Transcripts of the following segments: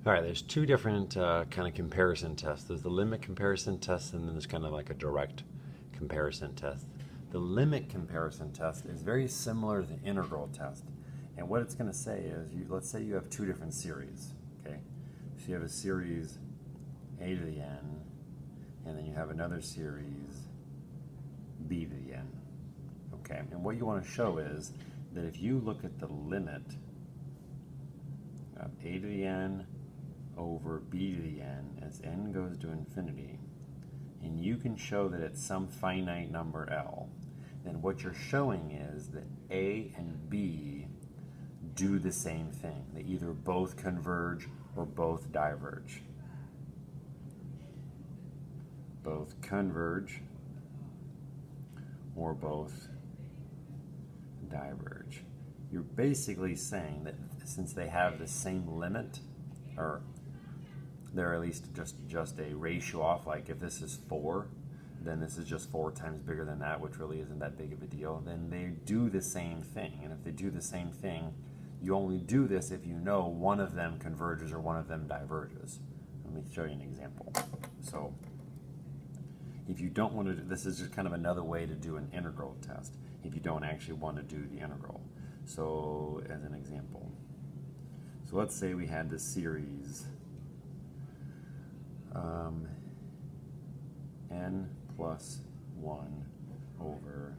All right, there's two different kind of comparison tests. There's the limit comparison test, and then there's kind of like a direct comparison test. The limit comparison test is very similar to the integral test. And what it's going to say is, let's say you have two different series, okay? So you have a series a to the n, and then you have another series b to the n, okay? And what you want to show is that if you look at the limit of a to the n over b to the n as n goes to infinity, and you can show that it's some finite number L, then what you're showing is that a and b do the same thing. They either both converge or both diverge. Both converge or both diverge. You're basically saying that since they have the same limit, or they're at least just a ratio off, like if this is 4, then this is just 4 times bigger than that, which really isn't that big of a deal, then they do the same thing. And if they do the same thing, you only do this if you know one of them converges or one of them diverges. Let me show you an example. So if you don't want to do, this is just kind of another way to do an integral test if you don't actually want to do the integral. So as an example, so let's say we had this series n plus 1 over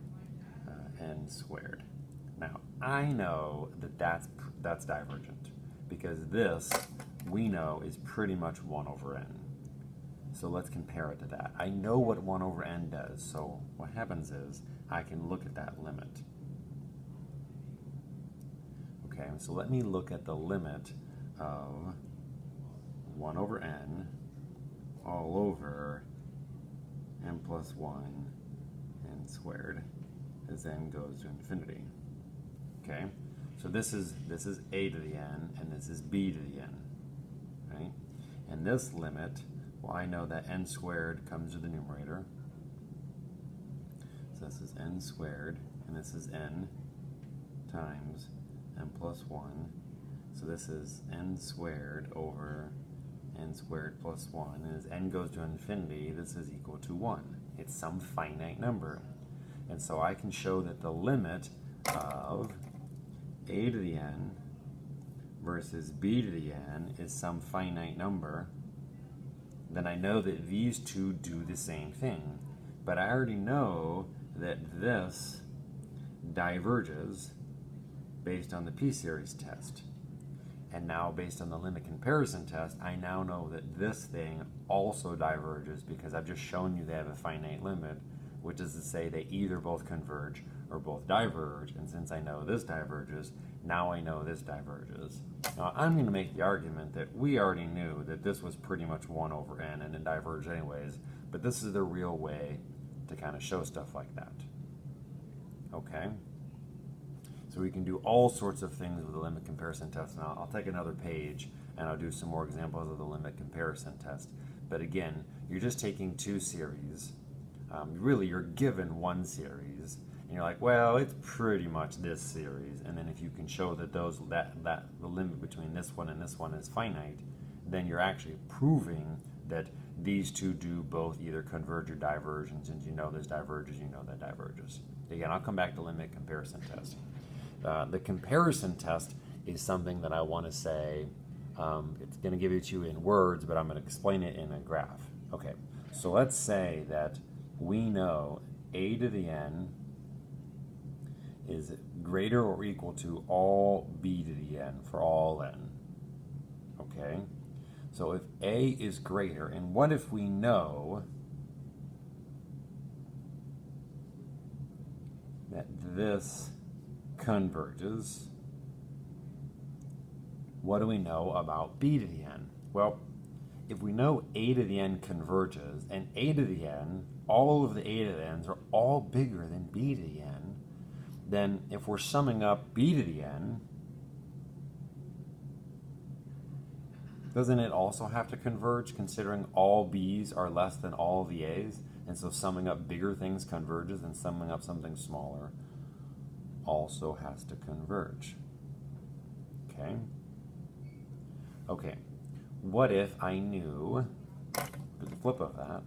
n squared. Now, I know that that's divergent because this, we know, is pretty much 1 over n. So let's compare it to that. I know what 1 over n does, so what happens is I can look at that limit. Okay, so let me look at the limit of 1 over n all over n plus 1 n squared as n goes to infinity. Okay, so this is a to the n and this is b to the n, right? And this limit, well, I know that n squared comes to the numerator. So this is n squared, and this is n times n plus 1. So this is n squared over n squared plus 1. And as n goes to infinity, this is equal to 1. It's some finite number. And so I can show that the limit of a to the n versus b to the n is some finite number. Then I know that these two do the same thing. But I already know that this diverges based on the p-series test. And now based on the limit comparison test, I now know that this thing also diverges because I've just shown you they have a finite limit, which is to say they either both converge or both diverge. And since I know this diverges, now I know this diverges. Now I'm going to make the argument that we already knew that this was pretty much 1 over n and it diverged anyways, but this is the real way to kind of show stuff like that. Okay? So we can do all sorts of things with the limit comparison test. Now I'll take another page and I'll do some more examples of the limit comparison test. But again, you're just taking two series. Really, you're given one series, and you're like, well, it's pretty much this series. And then if you can show that the limit between this one and this one is finite, then you're actually proving that these two do both either converge or diverge. And since you know this diverges, you know that diverges. Again, I'll come back to limit comparison test. The comparison test is something that I want to say, it's going to give it to you in words, but I'm going to explain it in a graph. Okay, so let's say that we know a to the n is greater or equal to all b to the n for all n. Okay, so if a is greater, and what if we know that this converges, what do we know about b to the n? Well, if we know a to the n converges, and a to the n, all of the a to the n's are all bigger than b to the n, then if we're summing up b to the n, doesn't it also have to converge considering all b's are less than all the a's? And so summing up bigger things converges and summing up something smaller also has to converge. Okay? Okay. what if I knew, the flip of that,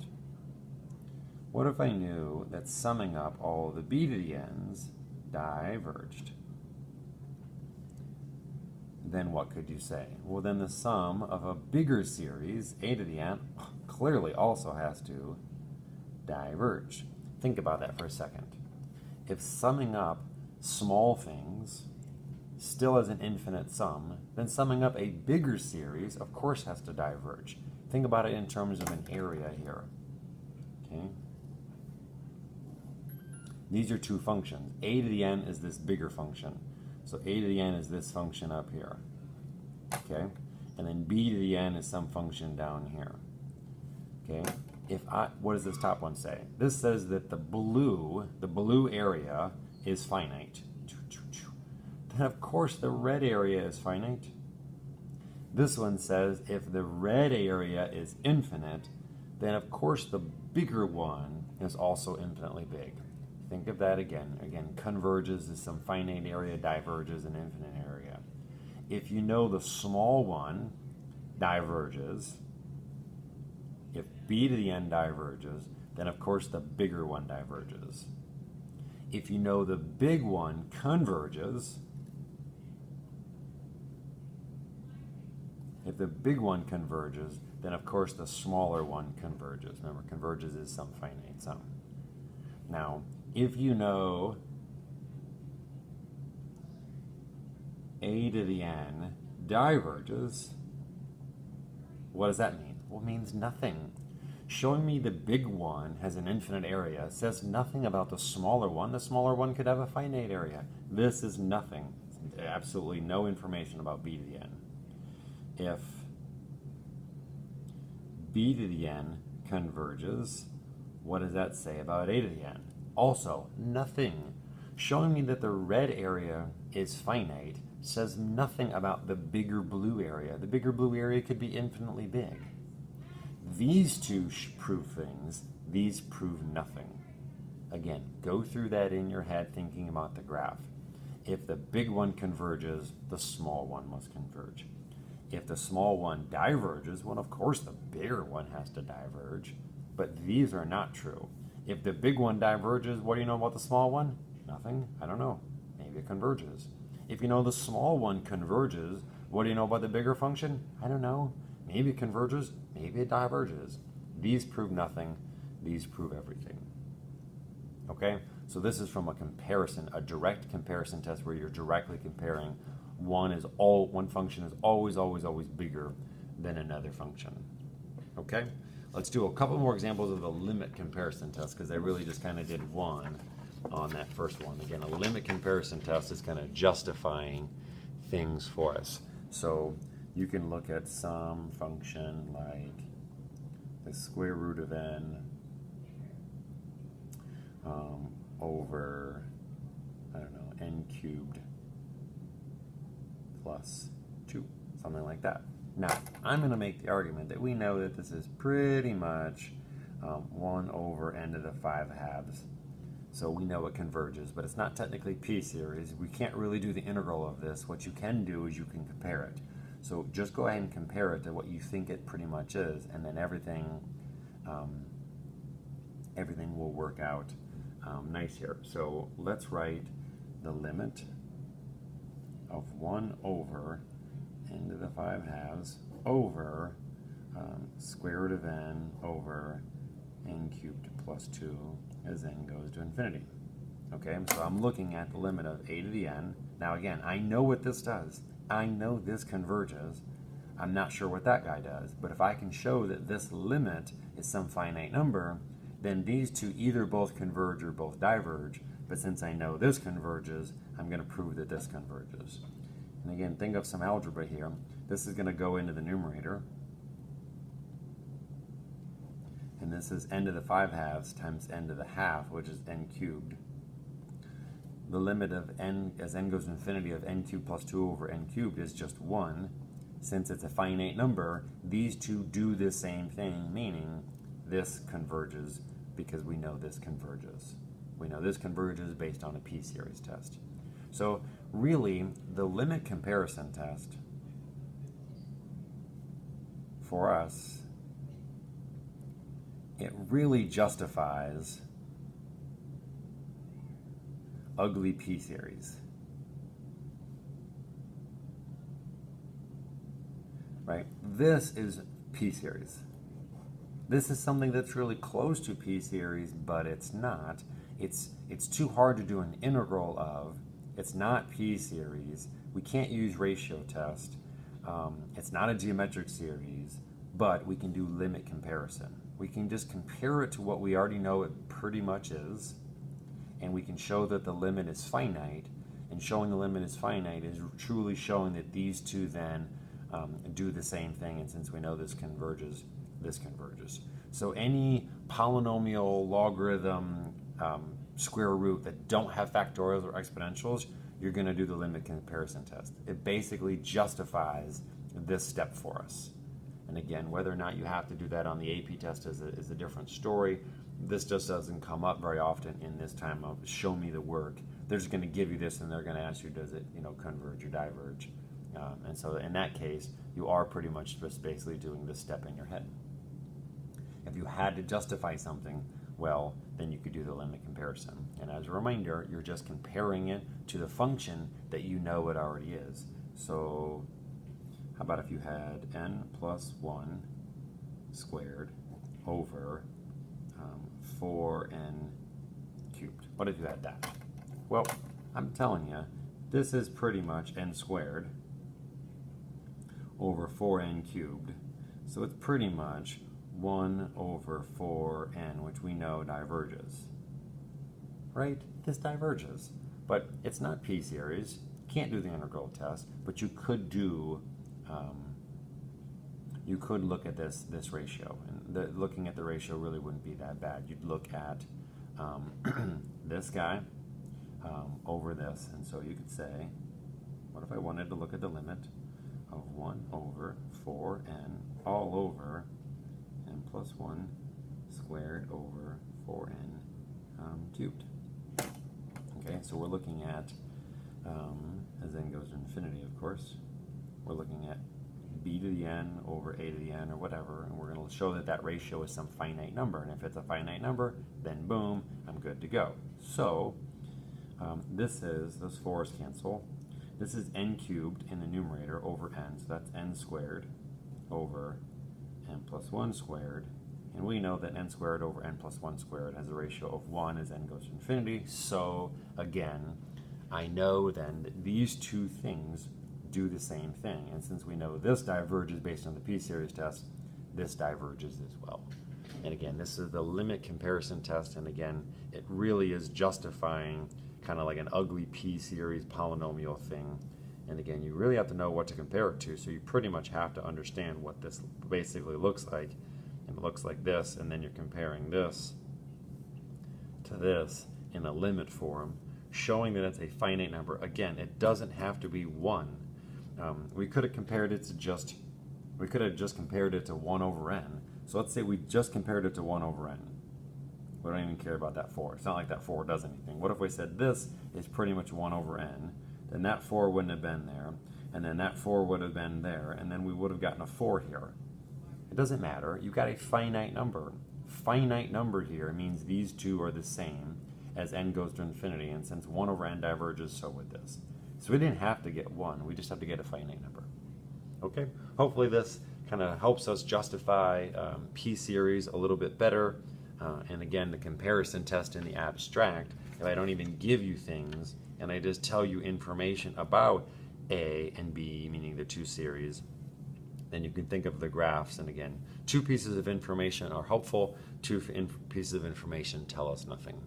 what if I knew that summing up all the b to the n's diverged? Then what could you say? Well, then the sum of a bigger series, a to the n, clearly also has to diverge. Think about that for a second. If summing up small things still has an infinite sum, then summing up a bigger series, of course, has to diverge. Think about it in terms of an area here. Okay? These are two functions. A to the n is this bigger function. So a to the n is this function up here. Okay? And then b to the n is some function down here. Okay? What does this top one say? This says that the blue area is finite. Then of course the red area is finite. This one says if the red area is infinite, then of course the bigger one is also infinitely big. Think of that again. Again, converges is some finite area, diverges an infinite area. If you know the small one diverges, if b to the n diverges, then of course the bigger one diverges. If you know the big one converges, if the big one converges, then of course the smaller one converges. Remember, converges is some finite sum. Now, if you know a to the n diverges, what does that mean? Well, it means nothing. Showing me the big one has an infinite area says nothing about the smaller one. The smaller one could have a finite area. This is nothing. Absolutely no information about b to the n. If b to the n converges, what does that say about a to the n? Also, nothing. Showing me that the red area is finite says nothing about the bigger blue area. The bigger blue area could be infinitely big. These two prove things. These prove nothing. Again, go through that in your head thinking about the graph. If the big one converges, the small one must converge. If the small one diverges, well, of course the bigger one has to diverge. But these are not true. If the big one diverges, what do you know about the small one? Nothing. I don't know. Maybe it converges. If you know the small one converges, what do you know about the bigger function? I don't know. Maybe it converges. Maybe it diverges. These prove nothing. These prove everything. Okay? So this is from a comparison, a direct comparison test where you're directly comparing one function is always bigger than another function. Okay? Let's do a couple more examples of the limit comparison test because I really just kind of did one on that first one. Again, a limit comparison test is kind of justifying things for us. So you can look at some function like the square root of n over, I don't know, n cubed plus 2, something like that. Now, I'm going to make the argument that we know that this is pretty much 1 over n to the 5 halves. So we know it converges, but it's not technically p-series. We can't really do the integral of this. What you can do is you can compare it. So just go ahead and compare it to what you think it pretty much is, and then everything will work out nice here. So let's write the limit of 1 over n to the 5 halves over square root of n over n cubed plus 2 as n goes to infinity. Okay, so I'm looking at the limit of a to the n. Now again, I know what this does. I know this converges. I'm not sure what that guy does, but if I can show that this limit is some finite number, then these two either both converge or both diverge, but since I know this converges, I'm going to prove that this converges. And again, think of some algebra here. This is going to go into the numerator, and this is n to the 5 halves times n to the half, which is n cubed. The limit of n, as n goes to infinity, of n cubed plus 2 over n cubed is just 1. Since it's a finite number, these two do the same thing, meaning this converges because we know this converges. We know this converges based on a p-series test. So really, the limit comparison test for us, it really justifies ugly p-series. Right? This is p-series. This is something that's really close to p-series, but it's not. It's too hard to do an integral of. It's not p-series. We can't use ratio test. It's not a geometric series, but we can do limit comparison. We can just compare it to what we already know it pretty much is, and we can show that the limit is finite, and showing the limit is finite is truly showing that these two then do the same thing, and since we know this converges, this converges. So any polynomial, logarithm, square root that don't have factorials or exponentials, you're going to do the limit comparison test. It basically justifies this step for us. And again, whether or not you have to do that on the AP test is a different story. This just doesn't come up very often in this time of show me the work. They're just going to give you this and they're going to ask you, does it converge or diverge? And so in that case, you are pretty much just basically doing this step in your head. If you had to justify something, well, then you could do the limit comparison. And as a reminder, you're just comparing it to the function that you know it already is. So how about if you had n plus 1 squared over 4n cubed? What if you had that? Well, I'm telling you, this is pretty much n squared over 4n cubed. So it's pretty much 1 over 4n, which we know diverges. Right? This diverges. But it's not p-series. Can't do the integral test, but you could do, you could look at this ratio. And looking at the ratio really wouldn't be that bad. You'd look at this guy over this. And so you could say, what if I wanted to look at the limit of 1 over 4n all over n plus 1 squared over 4n cubed. Okay, so we're looking at, as n goes to infinity, of course, we're looking at b to the n over a to the n or whatever, and we're going to show that that ratio is some finite number. And if it's a finite number, then boom, I'm good to go. So this is, those 4's cancel. This is n cubed in the numerator over n, so that's n squared over n plus 1 squared. And we know that n squared over n plus 1 squared has a ratio of 1 as n goes to infinity. So again, I know then that these two things do the same thing. And since we know this diverges based on the p-series test, this diverges as well. And again, this is the limit comparison test. And again, it really is justifying kind of like an ugly p-series polynomial thing. And again, you really have to know what to compare it to. So you pretty much have to understand what this basically looks like. And it looks like this, and then you're comparing this to this in a limit form, showing that it's a finite number. Again, it doesn't have to be 1. We could have compared it to just, we could have just compared it to 1 over n. So let's say we just compared it to 1 over n. We don't even care about that 4. It's not like that 4 does anything. What if we said this is pretty much 1 over n? Then that 4 wouldn't have been there, and then that 4 would have been there, and then we would have gotten a 4 here. It doesn't matter. You've got a finite number. Finite number here means these two are the same as n goes to infinity, and since 1 over n diverges, so would this. So we didn't have to get 1. We just have to get a finite number. Okay? Hopefully this kind of helps us justify p-series a little bit better. And again, the comparison test in the abstract, if I don't even give you things and I just tell you information about A and B, meaning the two series, then you can think of the graphs. And again, 2 pieces of information are helpful, 2 pieces of information tell us nothing.